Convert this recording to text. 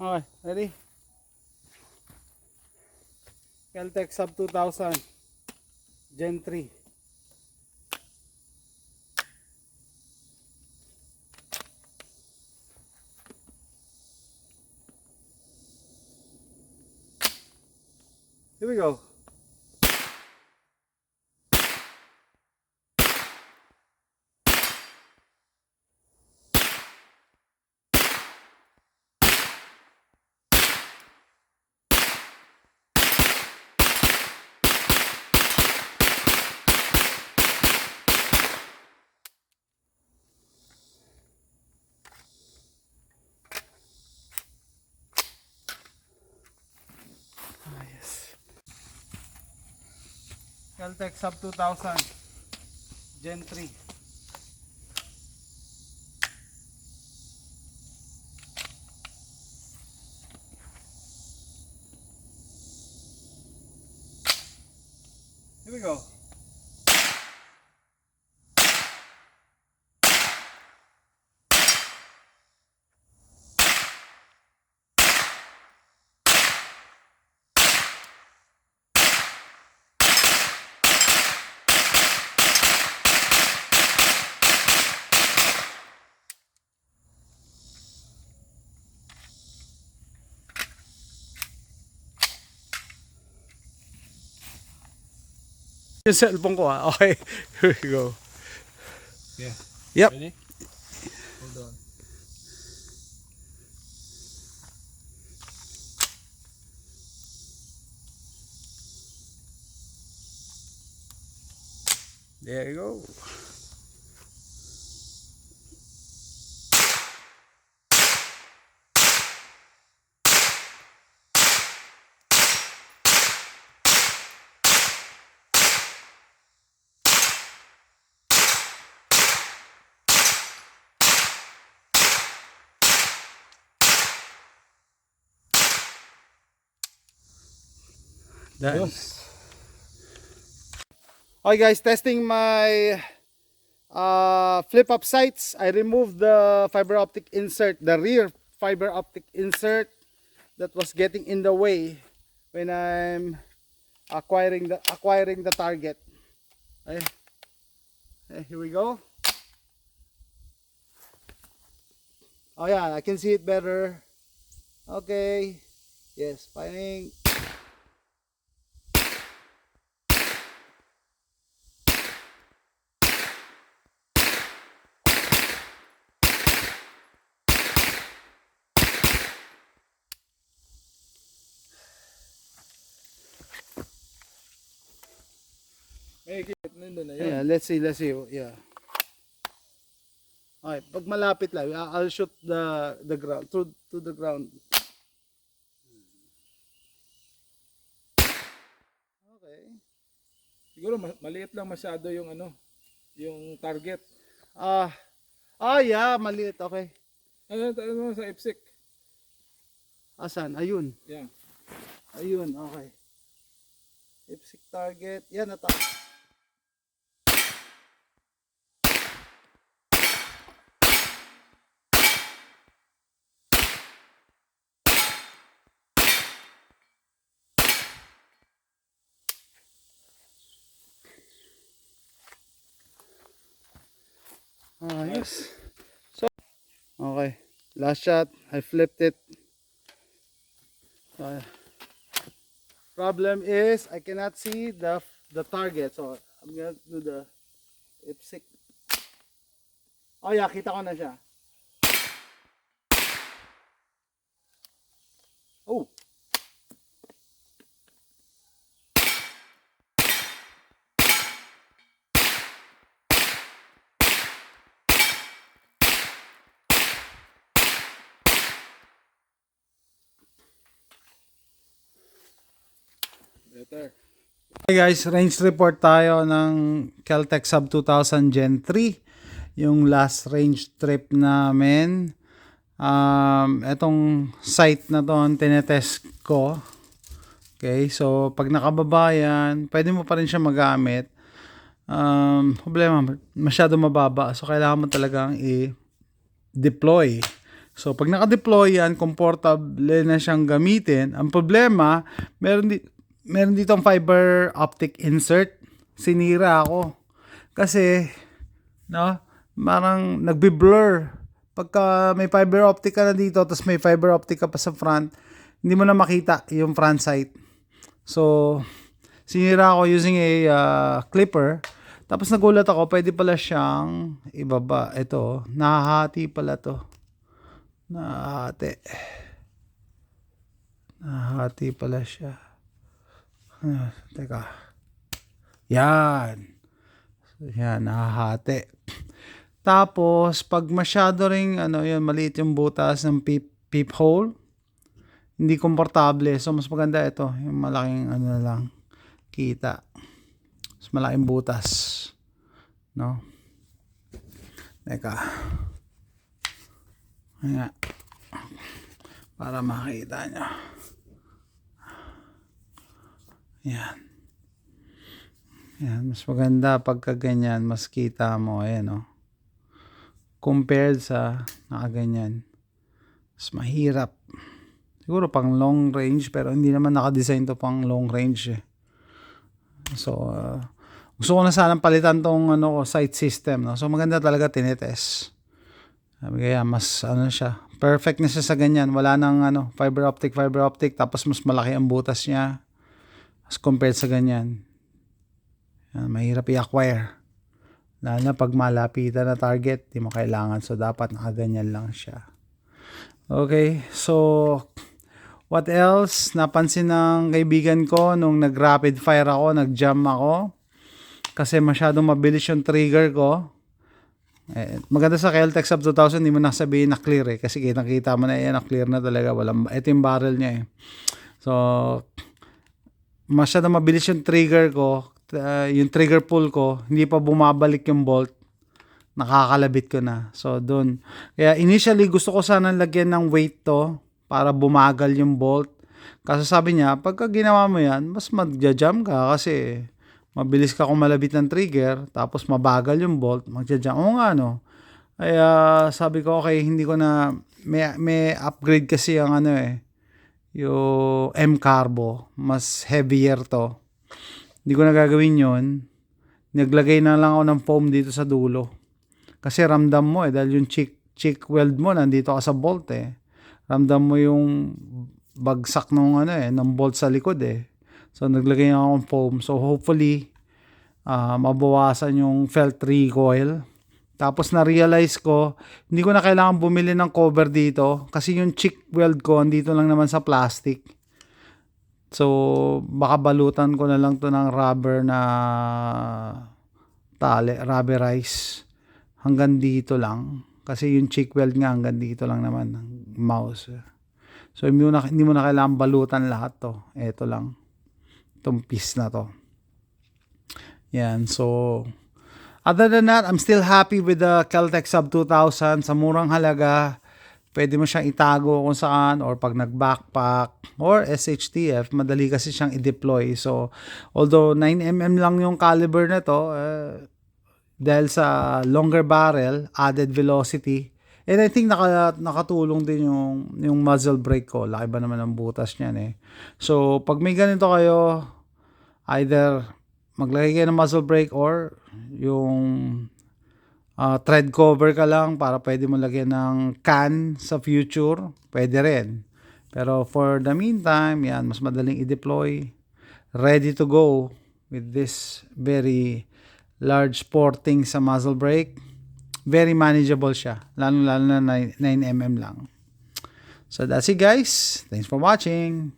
Okay, ready? Kel-Tec Sub 2000 Gen 3. Here we go. Yes. Kel-Tec Sub 2000 Gen 3. Here we go. Yung cellphone ko Okay, here we go. Yeah. Yep. Ready? Hold on. There you go. Done. Okay guys, testing my flip up sights. I removed the fiber optic insert, the rear fiber optic insert that was getting in the way when I'm acquiring the target. Okay. Okay, here we go. Oh yeah, I can see it better. Okay. Yes, firing. May ikit nandun na yun. Yeah, let's see. Yeah. Okay, pag malapit lang, I'll shoot the ground to the ground. Okay. Siguro maliit lang masyado yung ano, yung target. Yeah, maliit. Okay. Ano sa IPSC? Asan? Ayun. Yeah. Ayun, okay. Ipsik target. Yan ata. Yes. So, okay. Last shot. I flipped it. Problem is I cannot see the target. So, I'm gonna do the ipsik. Oh yeah, kita ko na siya. Oh. Better. Hey guys, range report tayo ng Kel-Tec Sub 2000 Gen 3. Yung last range trip namin. Etong sight na to, tinetest ko. Okay, so pag nakababa yan, pwede mo pa rin siya magamit. Problema, masyado mababa. So kailangan mo talagang i-deploy. So, pag naka-deploy yan, comfortable na siyang gamitin. Ang problema, meron ditong fiber optic insert. Sinira ako. Kasi, no, parang nagbi-blur. Pagka may fiber optic ka na dito, tapos may fiber optic ka pa sa front, hindi mo na makita yung front sight. So, sinira ako using a clipper. Tapos nagulat ako, pwede pala siyang ibaba. Ito, nahahati pala to. Nahahati pala siya. Teka. Yan. Yan, nahahati. Tapos, pag masyado ring, yun, maliit yung butas ng peephole, hindi komportable. So, mas maganda ito. Yung malaking, lang, kita. Mas malaking butas. No? Teka. Ayan. Para makita nyo. Yan. Yan. Mas maganda pagka ganyan. Mas kita mo. Ayan, compared sa nakaganyan. Mas mahirap. Siguro pang long range. Pero hindi naman nakadesign to pang long range. So, gusto ko na sanang palitan tong sight system. No? So, maganda talaga tinitest. Kaya mas siya, perfect na siya sa ganyan. Wala nang fiber optic, tapos mas malaki ang butas niya as compared sa ganyan. Yan, mahirap i-acquire. Lalo na pag malapitan na target, di mo kailangan. So, dapat nakaganyan lang siya. Okay, so what else? Napansin ng kaibigan ko nung nag-rapid fire ako, nag-jam ako. Kasi masyadong mabilis yung trigger ko. Maganda sa Kel-Tec Sub 2000, hindi mo nasabihin na clear kasi kitang-kita mo na na-clear na talaga. Ito yung barrel niya So, masyadong mabilis yung trigger ko, yung trigger pull ko, hindi pa bumabalik yung bolt, nakakalabit ko na. So, dun. Kaya initially, gusto ko sana lagyan ng weight to para bumagal yung bolt. Kasi sabi niya, pagka ginawa mo yan, mas magja-jam ka kasi mabilis ka kung malabit ng trigger, tapos mabagal yung bolt, magja-jam. Oo nga, Kaya sabi ko, okay, hindi ko na, may upgrade kasi ang yung M-Carbo, mas heavier to. Hindi ko na gagawin yun. Naglagay na lang ako ng foam dito sa dulo. Kasi ramdam mo dahil yung cheek weld mo, nandito ka sa bolt Ramdam mo yung bagsak ng bolt sa likod So, naglagay ako ng foam. So, hopefully, mabawasan yung felt recoil. Tapos, na-realize ko, hindi ko na kailangan bumili ng cover dito. Kasi yung cheek weld ko, andito lang naman sa plastic. So, baka balutan ko na lang to ng rubber na rubberize. Hanggang dito lang. Kasi yung cheek weld nga, hanggang dito lang naman ng mouse. So, hindi mo na kailangan balutan lahat to. Ito lang. Itong piece na to. Yan. So, other than that, I'm still happy with the Kel-Tec Sub 2000. Sa murang halaga, pwede mo siyang itago kung saan, or pag nag-backpack, or SHTF, madali kasi siyang i-deploy. So, although 9mm lang yung caliber na to, dahil sa longer barrel, added velocity, and I think nakatulong din yung muzzle brake ko. Laki ba naman ang butas niyan So, pag may ganito kayo, either maglagay kayo ng muzzle brake or yung thread cover ka lang para pwede mo lagyan ng can sa future, pwede rin. Pero for the meantime, yan, mas madaling i-deploy. Ready to go with this very large porting sa muzzle brake. Very manageable siya. Lalo na 9mm lang. So that's it guys. Thanks for watching.